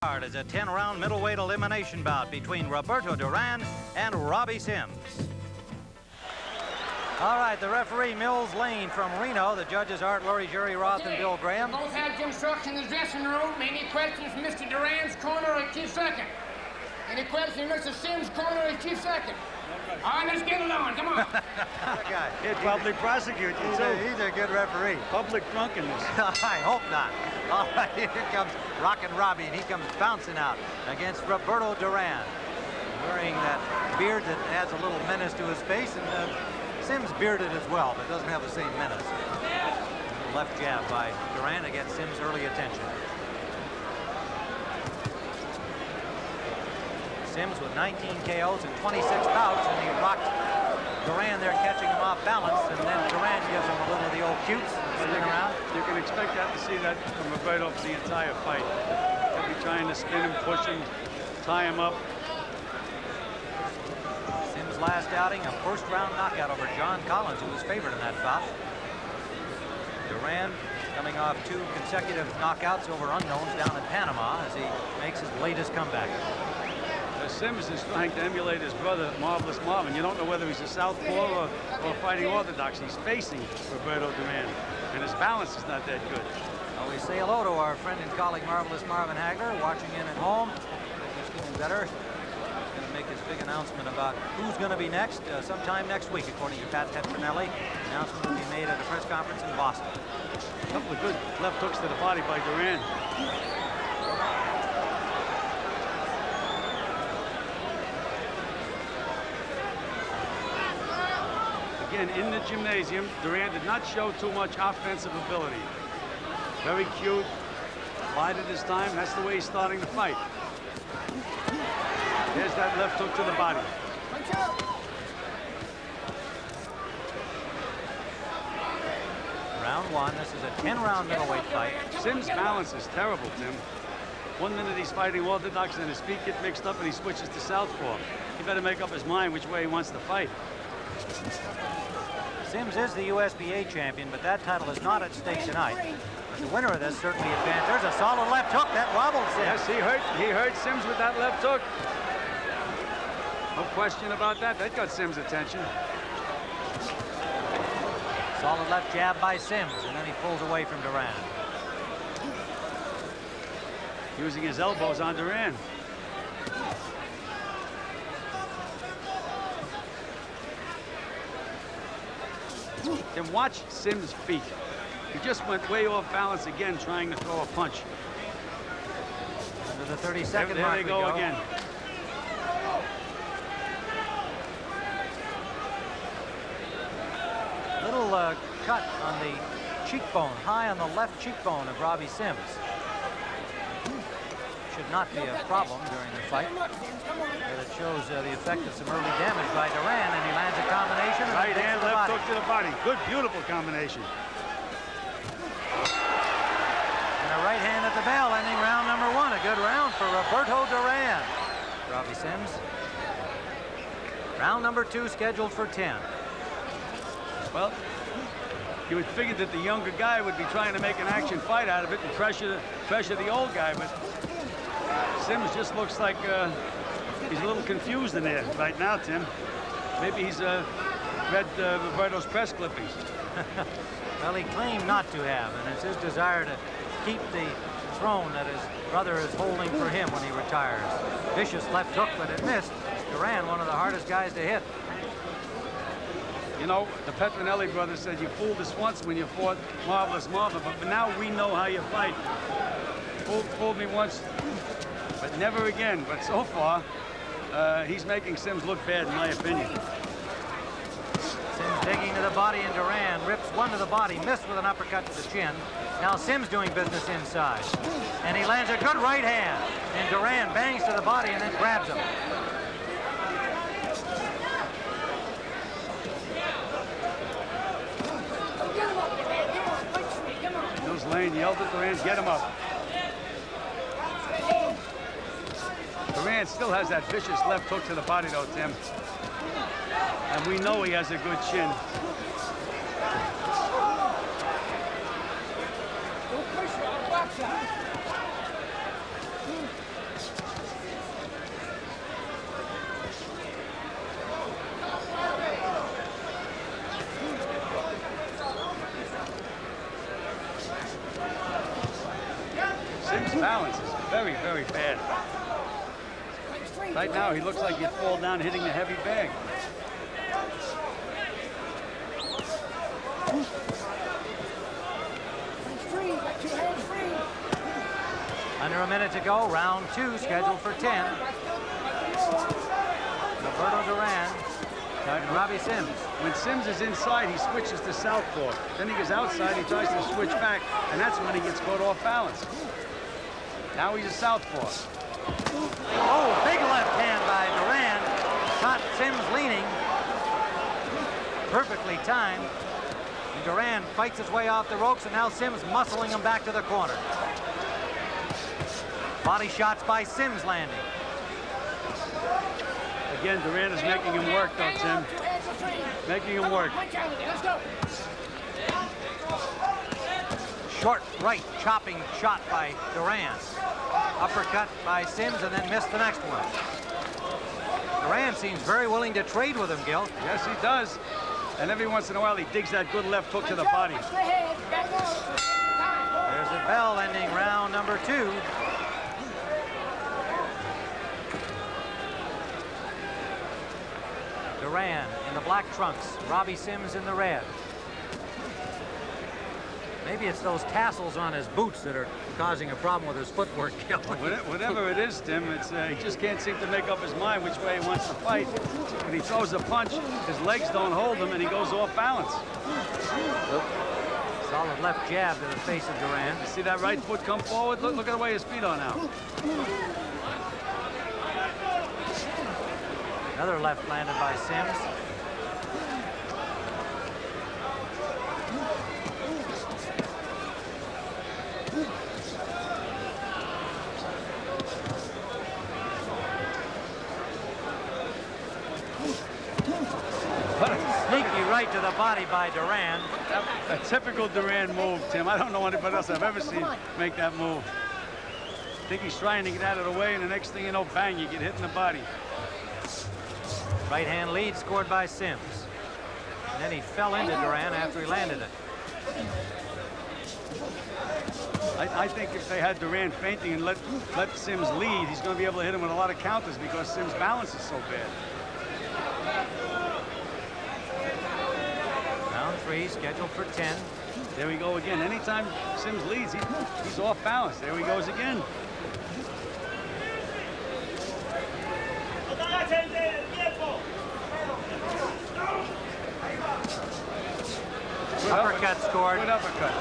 Card is a 10-round middleweight elimination bout between Roberto Duran and Robbie Simms. All right, the referee, Mills Lane from Reno. The judges, Art Lurie, Jerry Roth, and Bill Graham. Both have the instruction in the dressing room. Any questions from Mr. Duran's corner or chief second? Any questions from Mr. Simms' corner or chief second? All right, let's get it on. Come on. He'd probably prosecute you, too. He's a good referee. Public drunkenness. I hope not. All right, here comes Rockin' Robbie, and he comes bouncing out against Roberto Duran, wearing that beard that adds a little menace to his face, and Simms bearded as well, but doesn't have the same menace. Left jab by Duran against Simms' early attention. Simms with 19 KOs and 26 bouts, and he rocked Duran there, catching him off balance, and then Duran gives him a little of the old cutes, spin around. You can expect to see that from Roberto for the entire fight. He'll be trying to spin him, push him, tie him up. Simms' last outing, a first-round knockout over John Collins, who was favored in that bout. Duran coming off 2 consecutive knockouts over unknowns down in Panama as he makes his latest comeback. Simms is trying to emulate his brother, Marvelous Marvin. You don't know whether he's a southpaw or fighting orthodox. He's facing Roberto Duran, and his balance is not that good. Well, we say hello to our friend and colleague, Marvelous Marvin Hagler, watching in at home. He's getting better. He's going to make his big announcement about who's going to be next sometime next week, according to Pat Petronelli. The announcement will be made at a press conference in Boston. A couple of good left hooks to the body by Duran. Again, in the gymnasium, Duran did not show too much offensive ability. Very cute, bided his time. That's the way he's starting the fight. There's that left hook to the body. Round 1. This is a 10-round middleweight fight. Simms' balance is terrible, Tim. 1 minute he's fighting orthodox, and his feet get mixed up, and he switches to southpaw. He better make up his mind which way he wants to fight. Simms is the USBA champion, but that title is not at stake tonight. But the winner of this certainly advanced. There's a solid left hook that wobbled Simms. Yes, he hurt Simms with that left hook. No question about that. That got Simms' attention. Solid left jab by Simms, and then he pulls away from Duran. Using his elbows on Duran. Then watch Simms' feet. He just went way off balance again, trying to throw a punch. Under the 30-second there mark they go again. Little cut on the cheekbone, high on the left cheekbone of Robbie Simms. Should not be a problem during the fight. But it shows the effect of some early damage by Duran, and he lands a combination. Right hand, left hook to the body. Good, beautiful combination. And a right hand at the bell, ending round number 1. A good round for Roberto Duran. Robbie Simms. Round number 2 scheduled for 10. Well, you would figure that the younger guy would be trying to make an action fight out of it and pressure the old guy, but Simms just looks like he's a little confused in there right now, Tim. Maybe he's read Roberto's press clippings. Well, he claimed not to have, and it's his desire to keep the throne that his brother is holding for him when he retires. Vicious left hook, but it missed. Duran, one of the hardest guys to hit. You know, the Petronelli brothers said you fooled us once when you fought Marvelous Marvin, but now we know how you fight. Fooled me once, but never again. But so far, he's making Simms look bad, in my opinion. Simms digging to the body, and Duran rips one to the body, missed with an uppercut to the chin. Now Simms doing business inside, and he lands a good right hand, and Duran bangs to the body and then grabs him. Mills Lane yelled at Duran, get him up. Duran still has that vicious left hook to the body, though, Tim. And we know he has a good chin. Sims' balance is very, very bad. Right now, he looks like he'd fall down hitting the heavy bag. Under a minute to go, round 2 scheduled for 10. Roberto Duran and Robbie Simms. When Simms is inside, he switches to southpaw. Then he goes outside, he tries to switch back, and that's when he gets caught off balance. Now he's a southpaw. Oh, big left hand by Duran. Caught Simms leaning. Perfectly timed. And Duran fights his way off the ropes, and now Simms muscling him back to the corner. Body shots by Simms landing. Again, Duran is making him work, though, Tim. Making him work. Short right chopping shot by Duran. Uppercut by Simms and then missed the next one. Duran seems very willing to trade with him, Gil. Yes, he does. And every once in a while, he digs that good left hook to the body. There's a bell ending round number 2. Duran in the black trunks, Robbie Simms in the red. Maybe it's those tassels on his boots that are causing a problem with his footwork. Whatever it is, Tim, it's he just can't seem to make up his mind which way he wants to fight. When he throws a punch, his legs don't hold him, and he goes off balance. Solid left jab to the face of Duran. See that right foot come forward? Look at the way his feet are now. Another left landed by Simms. Sneaky right to the body by Duran. A typical Duran move, Tim. I don't know anybody else I've ever seen make that move. I think he's trying to get out of the way, and the next thing you know, bang, you get hit in the body. Right hand lead scored by Simms. And then he fell into Duran after he landed it. I think if they had Duran fainting and let Simms lead, he's going to be able to hit him with a lot of counters because Simms' balance is so bad. Round 3 scheduled for 10. There we go again. Anytime Simms leads, he's off balance. There he goes again. Uppercut scored. Good uppercut.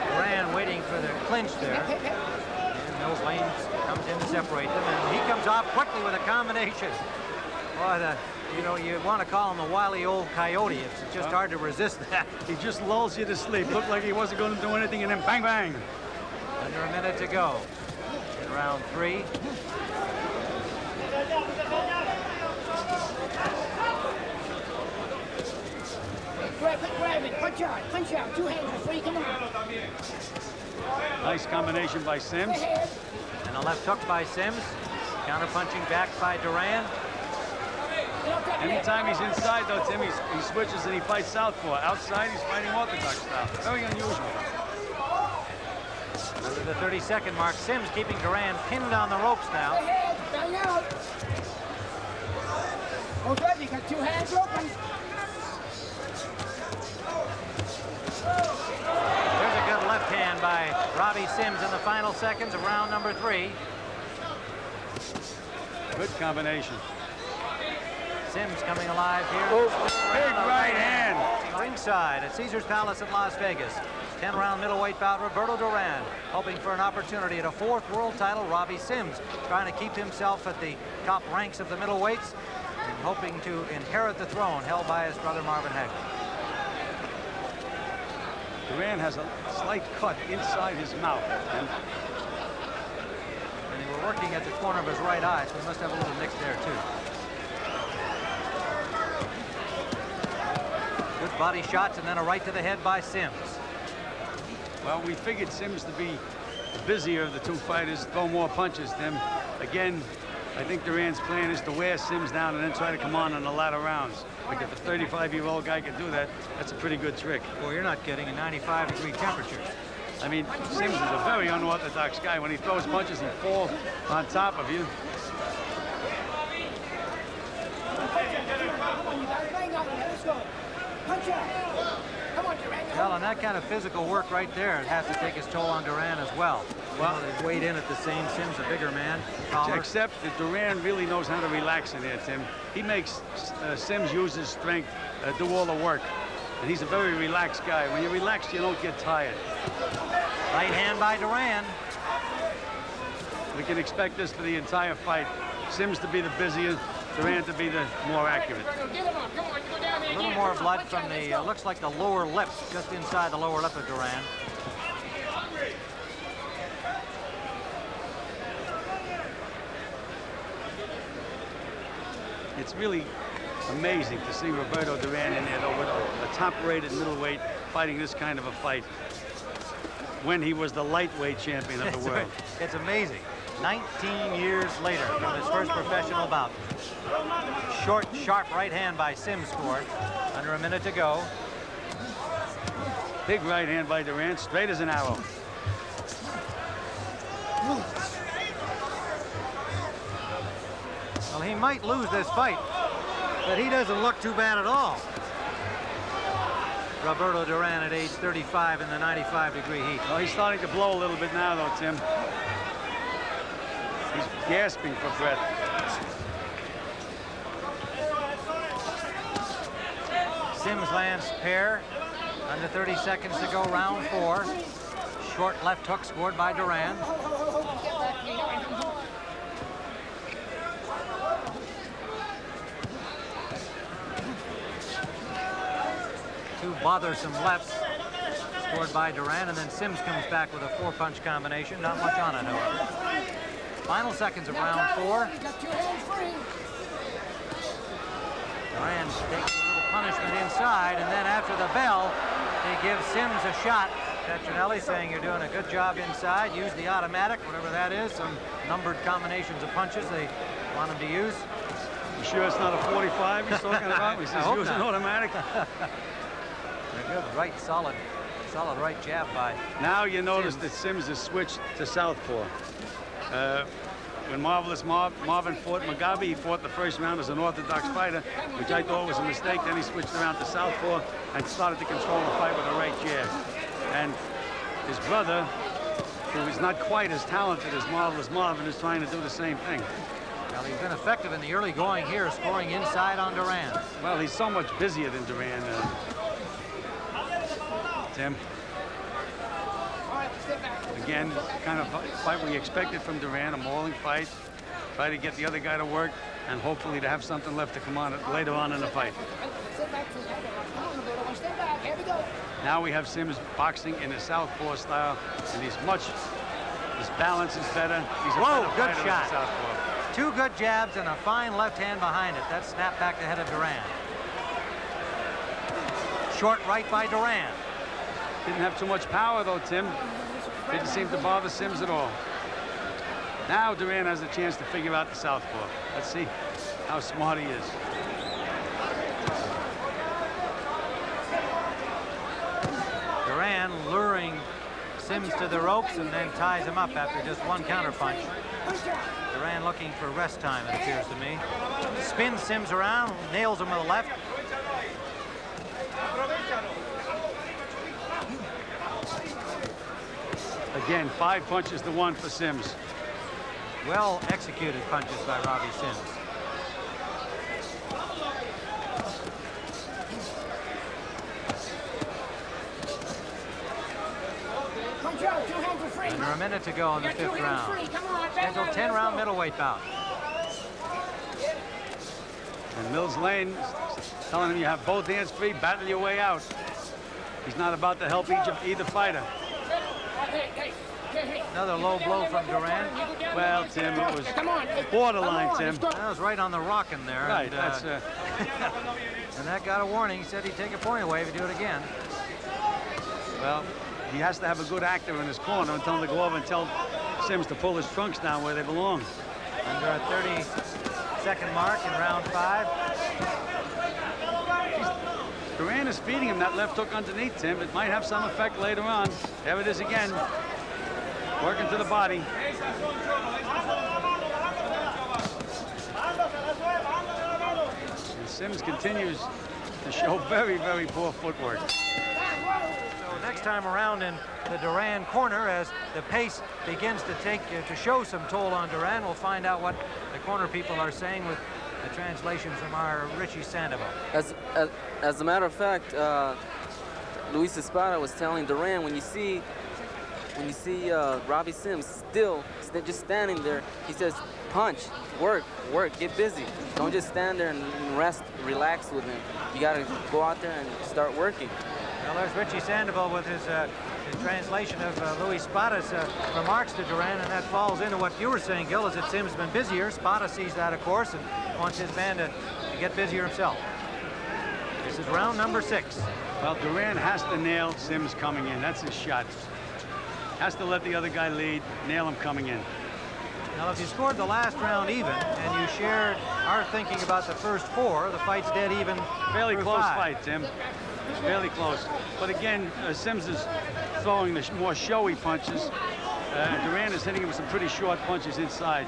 Duran waiting for the clinch there. And Mills Lane comes in to separate them, and he comes off quickly with a combination. Boy, you want to call him a wily old coyote. It's just hard to resist that. He just lulls you to sleep. Looked like he wasn't going to do anything, and then bang, bang. Under a minute to go in round 3. Grab it, punch out, 2 hands before you come on. Nice combination by Simms. And a left hook by Simms. Counter punching back by Duran. Anytime he's inside, though, Tim, he switches and he fights southpaw. Outside, he's fighting orthodox style. Very unusual. Under the 30-second mark, Simms keeping Duran pinned on the ropes now. Bang out. Oh, good, you got 2 hands open. There's a good left hand by Robbie Simms in the final seconds of round number 3. Good combination. Simms coming alive here. Big right hand. Ringside at Caesars Palace in Las Vegas. 10-round middleweight bout, Roberto Duran hoping for an opportunity at a 4th world title. Robbie Simms trying to keep himself at the top ranks of the middleweights and hoping to inherit the throne held by his brother Marvin Hagler. Duran has a slight cut inside his mouth. And they were working at the corner of his right eye, so he must have a little nick there too. Good body shots and then a right to the head by Simms. Well, we figured Simms to be the busier of the 2 fighters, throw more punches. Then again, I think Duran's plan is to wear Simms down and then try to come on in the latter rounds. Like if a 35-year-old guy can do that, that's a pretty good trick. Well, you're not kidding, a 95-degree temperature. I mean, Simms is a very unorthodox guy. When he throws punches, he falls on top of you. Well, and that kind of physical work right there, it has to take its toll on Duran as well. Well, they weighed in at the same. Simms, a bigger man, taller. Except that Duran really knows how to relax in there, Tim. He makes Simms use his strength, do all the work. And he's a very relaxed guy. When you're relaxed, you don't get tired. Right hand by Duran. We can expect this for the entire fight. Simms to be the busier, Duran to be the more accurate. A little more blood from the, looks like the lower lip, just inside the lower lip of Duran. It's really amazing to see Roberto Duran in there, though, with a top-rated middleweight fighting this kind of a fight when he was the lightweight champion of the world. It's amazing. 19 years later from his first professional bout. Short, sharp right hand by Simms scored. Under a minute to go. Big right hand by Duran, straight as an arrow. Well, he might lose this fight, but he doesn't look too bad at all. Roberto Duran at age 35 in the 95-degree heat. Well, he's starting to blow a little bit now, though, Tim. He's gasping for breath. Simms lands pair. Under 30 seconds to go, round 4. Short left hook scored by Duran. Two bothersome lefts scored by Duran, and then Simms comes back with a 4-punch combination. Not much on it, however. Final seconds of round 4. Duran takes a little punishment inside, and then after the bell, they give Simms a shot. Petronelli saying you're doing a good job inside. Use the automatic, whatever that is. Some numbered combinations of punches they want him to use. You sure it's not a 45 he's talking about? He says use an automatic. A good right, solid right jab by. Now you notice that Simms has switched to southpaw. When Marvelous Marvin fought Mugabe, he fought the first round as an orthodox fighter, which I thought was a mistake. Then he switched around to southpaw and started to control the fight with a right jab. And his brother, who is not quite as talented as Marvelous Marvin, is trying to do the same thing. Well, he's been effective in the early going here, scoring inside on Duran. Well, he's so much busier than Duran, Tim. Again, kind of fight we expected from Duran, a mauling fight. Try to get the other guy to work, and hopefully to have something left to come on later on in the fight. Now we have Simms boxing in a southpaw style, and his balance is better. He's a Whoa, better good fighter shot. than southpaw. Two good jabs and a fine left hand behind it. That snapped back the head of Duran. Short right by Duran. Didn't have too much power, though, Tim. Didn't seem to bother Simms at all. Now Duran has a chance to figure out the southpaw. Let's see how smart he is. Duran luring Simms to the ropes and then ties him up after just one counterpunch. Duran looking for rest time, it appears to me. Spins Simms around, nails him with a left. Again, 5 punches to 1 for Simms. Well executed punches by Robbie Simms. Under a minute to go in the 5th round. Scheduled 10-round middleweight bout. And Mills Lane telling him you have both hands free, battle your way out. He's not about to help either fighter. Another low blow from Duran. Well, Tim, it was borderline, Tim. That was right on the rocking there. Right, and, that's... and that got a warning. He said he'd take a point away if he'd do it again. Well, he has to have a good actor in his corner and tell him to go over and tell Simms to pull his trunks down where they belong. Under a 30-second mark in round 5. Duran is feeding him that left hook underneath, Tim. It might have some effect later on. There it is again. Working to the body. And Simms continues to show very, very poor footwork. So next time around in the Duran corner, as the pace begins to show some toll on Duran, we'll find out what the corner people are saying with the translation from our Richie Sandoval. As a matter of fact, Luis Espada was telling Duran, when you see Robbie Simms just standing there, he says, punch, work, get busy. Don't just stand there and rest, relax with him. You got to go out there and start working. Well, there's Richie Sandoval with his translation of Luis Spada's remarks to Duran, and that falls into what you were saying, Gil, is that Simms has been busier. Spada sees that, of course, and wants his man to get busier himself. This is round number 6. Well, Duran has to nail Simms coming in. That's his shot. Has to let the other guy lead, nail him coming in. Now, if you scored the last round even, and you shared our thinking about the first 4, the fight's dead even. Fairly close 5. fight, Tim. It's fairly close. But again, Simms is throwing the more showy punches. Duran is hitting him with some pretty short punches inside.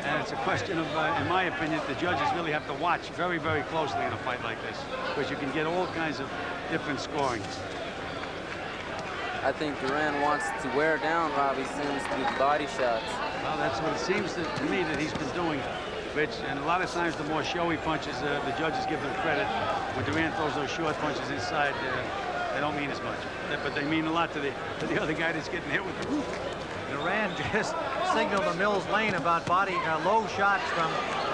And it's a question of, in my opinion, the judges really have to watch very, very closely in a fight like this, because you can get all kinds of different scoring. I think Duran wants to wear down Robbie Simms with body shots. Well, that's what it seems to me that he's been doing, Rich. And a lot of times the more showy punches, the judges give them credit. When Duran throws those short punches inside, they don't mean as much. But they mean a lot to the other guy that's getting hit with them. Duran just signaled the Mills Lane about low shots from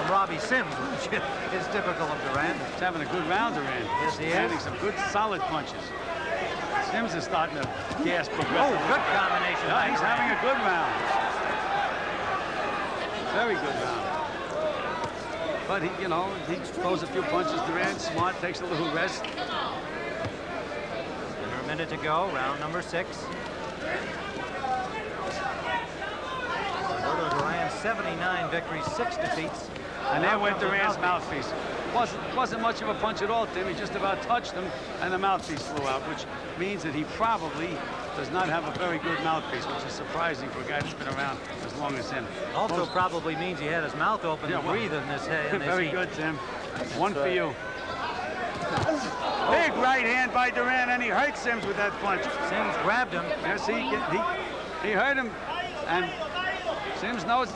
Robbie Simms, which is typical of Duran. He's having a good round, Duran. Yes, he is. Landing some good, solid punches. Simms is starting to gasp progressively. Oh, good combination. Yeah, he's having a good round. Very good round. But he throws a few punches. Duran, smart, takes a little rest. Under a minute to go, round number 6. Roberto Duran, 79 victories, 6 defeats. And there went Duran's mouthpiece. Wasn't much of a punch at all, Tim. He just about touched him, and the mouthpiece flew out, which means that he probably does not have a very good mouthpiece, which is surprising for a guy that's been around as long as him. Also probably means he had his mouth open to breathe in this very heat. good, Tim. One for you. Big right hand by Duran, and he hurt Simms with that punch. Simms grabbed him. Yes, he hurt him, and Simms knows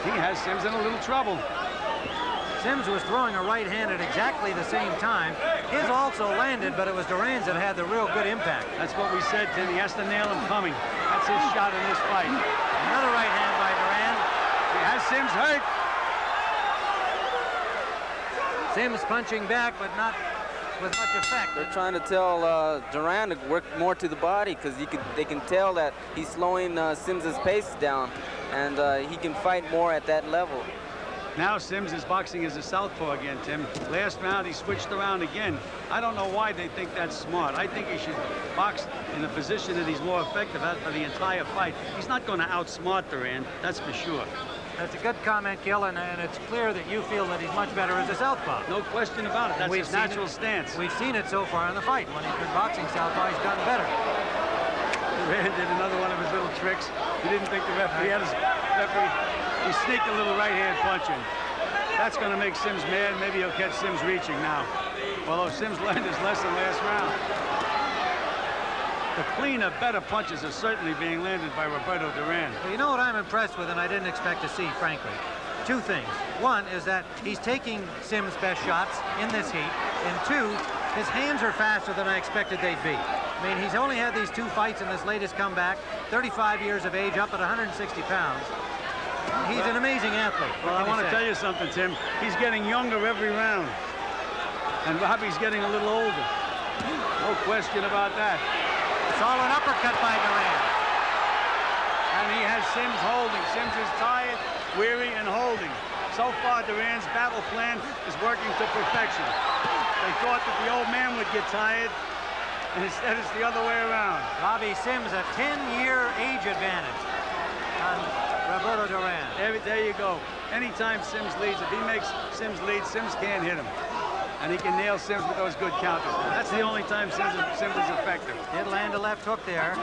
he has Simms in a little trouble. Simms was throwing a right hand at exactly the same time. His also landed, but it was Duran's that had the real good impact. That's what we said, Tim. He has to nail him coming. That's his shot in this fight. Another right hand by Duran. He has Simms hurt. Simms punching back, but not with much effect. They're trying to tell Duran to work more to the body, because they can tell that he's slowing Simms' pace down, and he can fight more at that level. Now Simms is boxing as a southpaw again, Tim. Last round he switched around again. I don't know why they think that's smart. I think he should box in a position that he's more effective at for the entire fight. He's not going to outsmart Duran, that's for sure. That's a good comment, Gil, and it's clear that you feel that he's much better as a southpaw. No question about it. That's his natural stance. We've seen it so far in the fight. When he's been boxing southpaw, he's done better. Duran did another one of his little tricks. He didn't think the referee had his referee. He sneaked a little right-hand punch in. That's going to make Simms mad. Maybe he'll catch Simms reaching now. Although Simms learned his lesson last round. The cleaner, better punches are certainly being landed by Roberto Duran. Well, you know what I'm impressed with, and I didn't expect to see, frankly? 2 things. One is that he's taking Simms' best shots in this heat, and 2, his hands are faster than I expected they'd be. I mean, he's only had these 2 fights in this latest comeback, 35 years of age, up at 160 pounds. He's an amazing athlete. Well, I want to tell you something, Tim. He's getting younger every round. And Robbie's getting a little older. No question about that. It's all an uppercut by Duran. And he has Simms holding. Simms is tired, weary, and holding. So far, Duran's battle plan is working to perfection. They thought that the old man would get tired, and instead it's the other way around. Robbie Simms, a 10-year age advantage on Roberto Duran. There you go. Anytime Simms leads, if he makes Simms lead, Simms can't hit him. and he can nail Simms with those good counters. That's the only time Simms is effective. Did land a left hook there.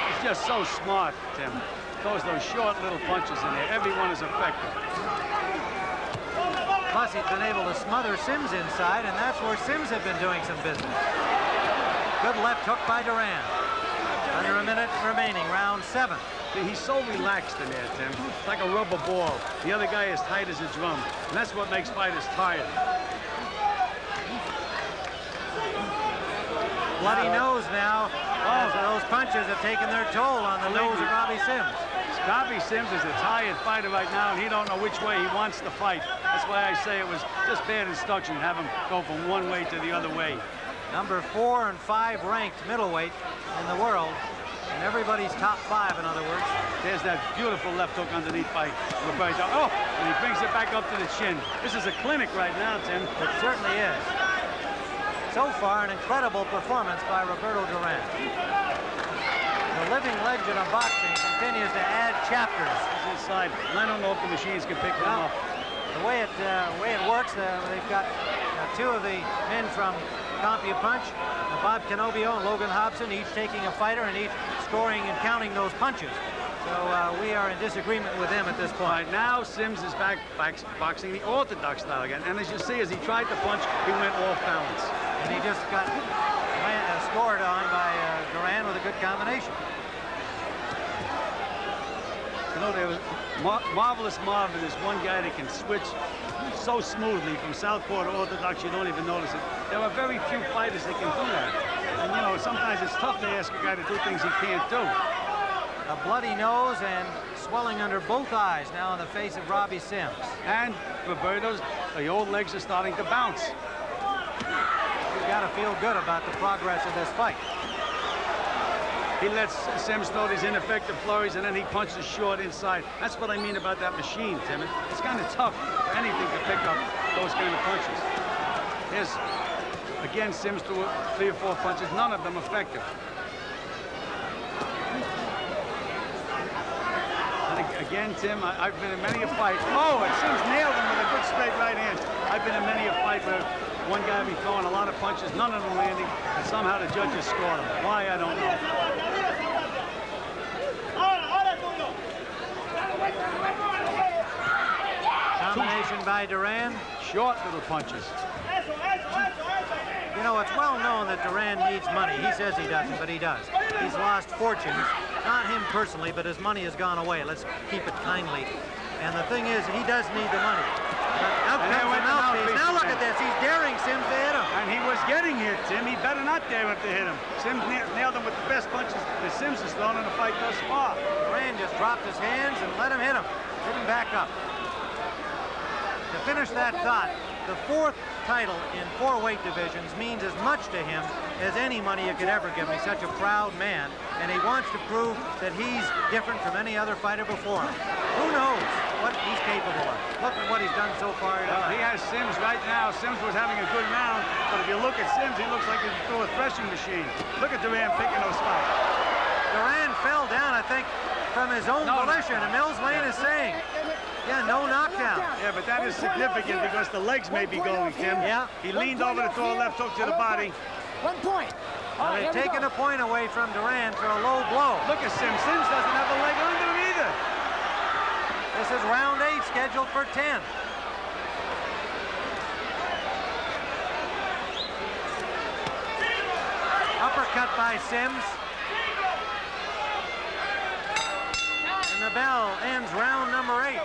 He's just so smart, Tim. Throws those short little punches in there. Every one is effective. Plus, he's been able to smother Simms inside, and that's where Simms have been doing some business. Good left hook by Duran. Under a minute remaining, round 7. See, he's so relaxed in there, Tim. It's like a rubber ball. The other guy is tight as a drum, and that's what makes fighters tired. Bloody nose now. As those punches have taken their toll on the nose of Robbie Simms. Robbie Simms is a tired fighter right now, and he don't know which way he wants to fight. That's why I say it was just bad instruction, have him go from one way to the other way. Number 4 and 5 ranked middleweight in the world, and everybody's top 5, in other words. There's that beautiful left hook underneath by Roberto. Oh, and he brings it back up to the chin. This is a clinic right now, Tim. It certainly is. So far, an incredible performance by Roberto Duran. The living legend of boxing continues to add chapters. He's inside, and I don't know if the machines can pick them up. The way it works, they've got 2 of the men from CompuPunch, Bob Canobio and Logan Hobson, each taking a fighter and each scoring and counting those punches. So we are in disagreement with them at this point. Right now, Simms is back boxing the orthodox style again. And as you see, as he tried to punch, he went off balance. And he just got scored on by Duran with a good combination. You know, there was Marvelous Marvin is one guy that can switch so smoothly from southpaw to orthodox, you don't even notice it. There are very few fighters that can do that. And, you know, sometimes it's tough to ask a guy to do things he can't do. A bloody nose and swelling under both eyes now on the face of Robbie Simms. And Roberto's, the old legs are starting to bounce. He's got to feel good about the progress of this fight. He lets Simms throw these ineffective flurries, and then he punches short inside. That's what I mean about that machine, Tim. It's kind of tough for anything to pick up those kind of punches. Here's, again, Simms threw 3 or 4 punches, none of them effective. And again, Tim, I've been in many a fight. Oh, and Simms nailed him with a good straight right hand. I've been in many a fight where one guy be throwing a lot of punches, none of them landing, and somehow the judges scored him. Why, I don't know. Combination by Duran. Short little punches. You know, it's well known that Duran needs money. He says he doesn't, but he does. He's lost fortunes. Not him personally, but his money has gone away. Let's keep it kindly. And the thing is, he does need the money. Out comes the mouthpiece. Now look at this. He's daring Simms to hit him. And he was getting hit, Tim. He better not dare him to hit him. Simms nailed him with the best punches that Simms has thrown in the fight thus far. Duran just dropped his hands and let him hit him. Didn't back up. To finish that thought, the 4th title in 4 weight divisions means as much to him as any money you could ever give him. He's such a proud man, and he wants to prove that he's different from any other fighter before him. Who knows what he's capable of? Look at what he's done so far. Well, he has Simms right now. Simms was having a good round, but if you look at Simms, he looks like he's through a threshing machine. Look at Duran picking those spots. Duran fell down, I think, from his own volition, and Mills Lane is saying, yeah, no knockdown. Yeah, but that is significant because the legs may be going, Tim. Yeah. He leaned over to throw a left hook to the body. 1 point. Well, they've taken a point away from Duran for a low blow. Look at Simms. Simms doesn't have a leg under him either. This is round 8, scheduled for 10. Uppercut by Simms. And the bell ends round number 8.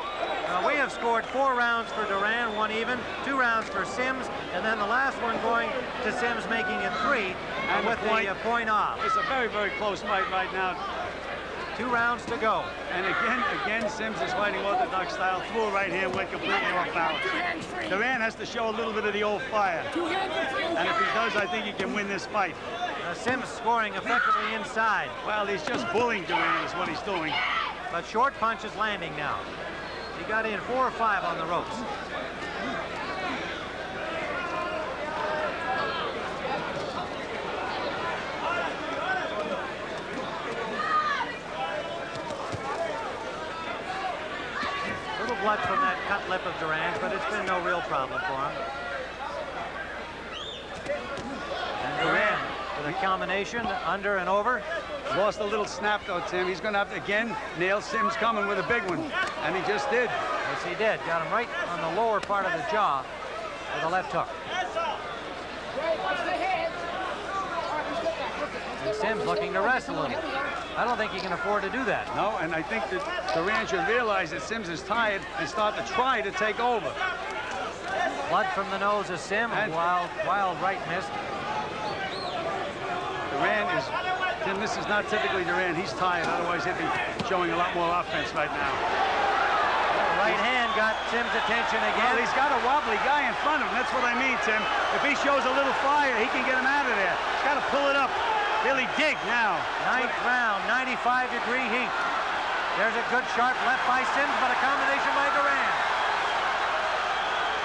We have scored 4 rounds for Duran, 1 even, 2 rounds for Simms, and then the last one going to Simms, making it 3, and with the point off. It's a very, very close fight right now. 2 rounds to go. And again, Simms is fighting orthodox style. Threw a right hand, went completely off balance. Duran has to show a little bit of the old fire. And if he does, I think he can win this fight. Simms scoring effectively inside. Well, he's just bullying Duran is what he's doing. But short punch is landing now. He got in 4 or 5 on the ropes. Little blood from that cut lip of Duran's, but it's been no real problem for him. And Duran with a combination under and over. Lost a little snap though, Tim. He's going to have to again nail Simms coming with a big one, and he just did. Yes, he did. Got him right on the lower part of the jaw with a left hook. And Simms looking to rest a little. I don't think he can afford to do that. No, and I think that Duran should realize that Simms is tired and start to try to take over. Blood from the nose of Simms. Wild right miss. Duran is, Tim, this is not typically Duran. He's tired, otherwise he'd be showing a lot more offense right now. Right hand got Simms' attention again. Well, he's got a wobbly guy in front of him. That's what I mean, Tim. If he shows a little fire, he can get him out of there. He's got to pull it up. Really dig now. Ninth round, 95-degree heat. There's a good sharp left by Simms, but a combination by Duran.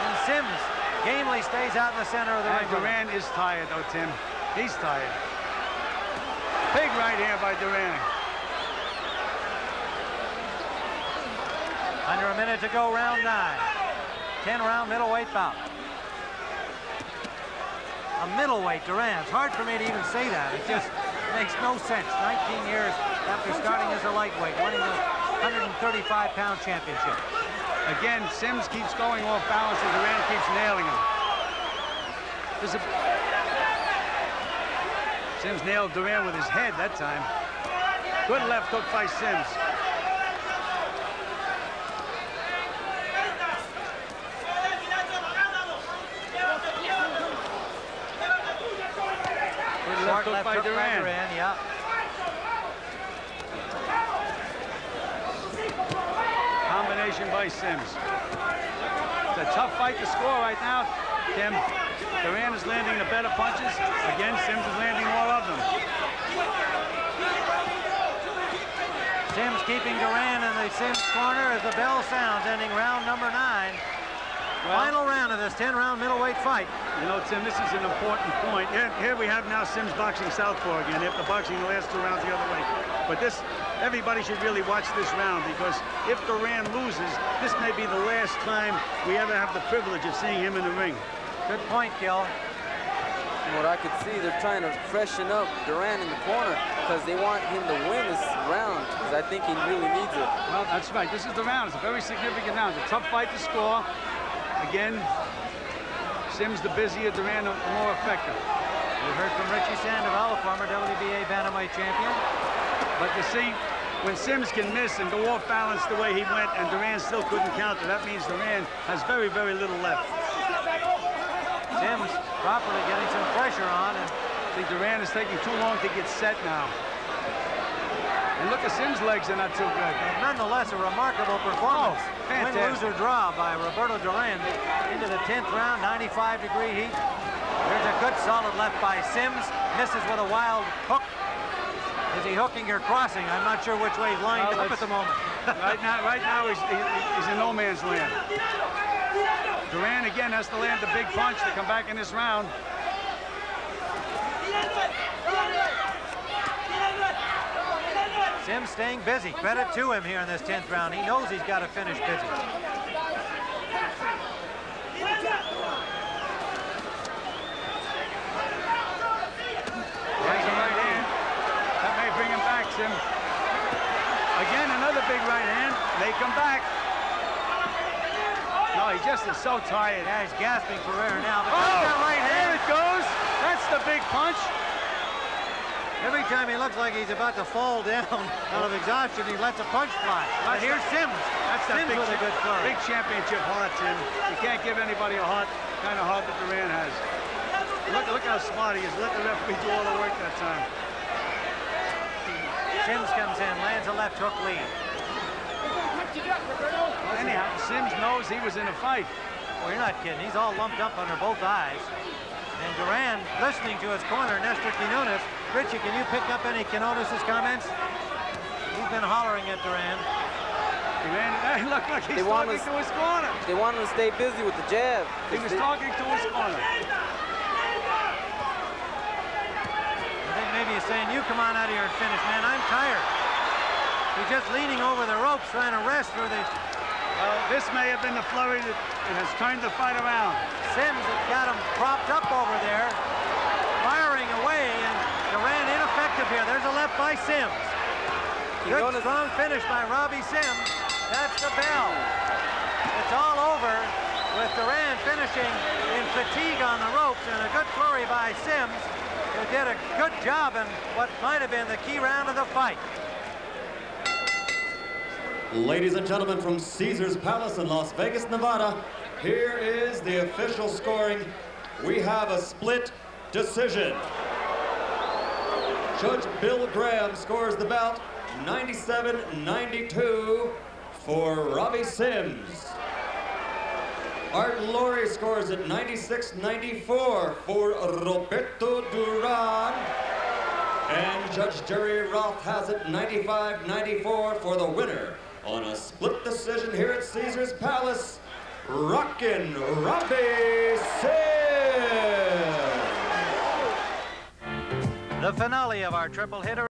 And Simms gamely stays out in the center of the ring. Duran is tired, though, Tim. He's tired. Big right hand by Duran. Under a minute to go, round 9. 10-round middleweight bout. A middleweight Duran. It's hard for me to even say that. It just makes no sense. 19 years after starting as a lightweight, winning the 135-pound championship. Again, Simms keeps going off balance and Duran keeps nailing him. Simms nailed Duran with his head that time. Good left hook by Simms. Short left hook by Duran, yeah. Combination by Simms. It's a tough fight to score right now, Tim. Duran is landing the better punches. Again, Simms is landing more of them. Simms keeping Duran in the Simms corner as the bell sounds, ending round number 9. Final round of this 10-round middleweight fight. You know, Tim, this is an important point. Here we have now Simms boxing southpaw again after boxing the last 2 rounds the other way. But everybody should really watch this round, because if Duran loses, this may be the last time we ever have the privilege of seeing him in the ring. Good point, Gil. From what I could see, they're trying to freshen up Duran in the corner because they want him to win this round, because I think he really needs it. Well, that's right. This is the round. It's a very significant round. It's a tough fight to score. Again, Simms the busier, Duran the more effective. We heard from Richie Sandoval, a former WBA bantamweight champion. But you see, when Simms can miss and go off balance the way he went and Duran still couldn't counter, that means Duran has very, very little left. Simms properly getting some pressure on, and see, Duran is taking too long to get set now. And look at Simms' legs are not too good. And nonetheless, a remarkable performance. Win, lose, or draw by Roberto Duran into the 10th round, 95-degree heat. There's a good solid left by Simms. Misses with a wild hook. Is he hooking or crossing? I'm not sure which way he's lined up at the moment. right now he's in no man's land. Duran again has to land the big punch to come back in this round. Simms staying busy. Credit to him here in this 10th round. He knows he's got to finish busy. Right hand. That may bring him back, Sim. Again, another big right hand. May come back. No, he just is so tired. Yeah, he's gasping for air now. Oh, right hand. There it goes. That's the big punch. Every time he looks like he's about to fall down out of exhaustion, he lets a punch fly. But here's Simms. That's Simms with a good flurry. Big championship heart, Tim. You can't give anybody a heart, kind of heart that Duran has. Look how smart he is. Let the referee do all the work that time. Simms comes in, lands a left hook lead. Anyhow, Simms knows he was in a fight. Well, you're not kidding. He's all lumped up under both eyes. And Duran, listening to his corner, Nestor Quinones. Richie, can you pick up any Quinones' comments? He's been hollering at Duran. Hey, look, he's talking to his corner. They want him to stay busy with the jab. He was talking to his corner. I think maybe he's saying, you come on out of here and finish, man. I'm tired. He's just leaning over the ropes trying to rest for the This may have been the flurry that has turned the fight around. Simms has got him propped up over there, firing away, and Duran ineffective here. There's a left by Simms. Good strong finish by Robbie Simms. That's the bell. It's all over with Duran finishing in fatigue on the ropes, and a good flurry by Simms, who did a good job in what might have been the key round of the fight. Ladies and gentlemen, from Caesars Palace in Las Vegas, Nevada, here is the official scoring. We have a split decision. Judge Bill Graham scores the bout 97-92 for Robbie Simms. Art Laurie scores it 96-94 for Roberto Duran. And Judge Jerry Roth has it 95-94 for the winner. On a split decision here at Caesars Palace, Rockin' Robbie Simms. The finale of our triple hitter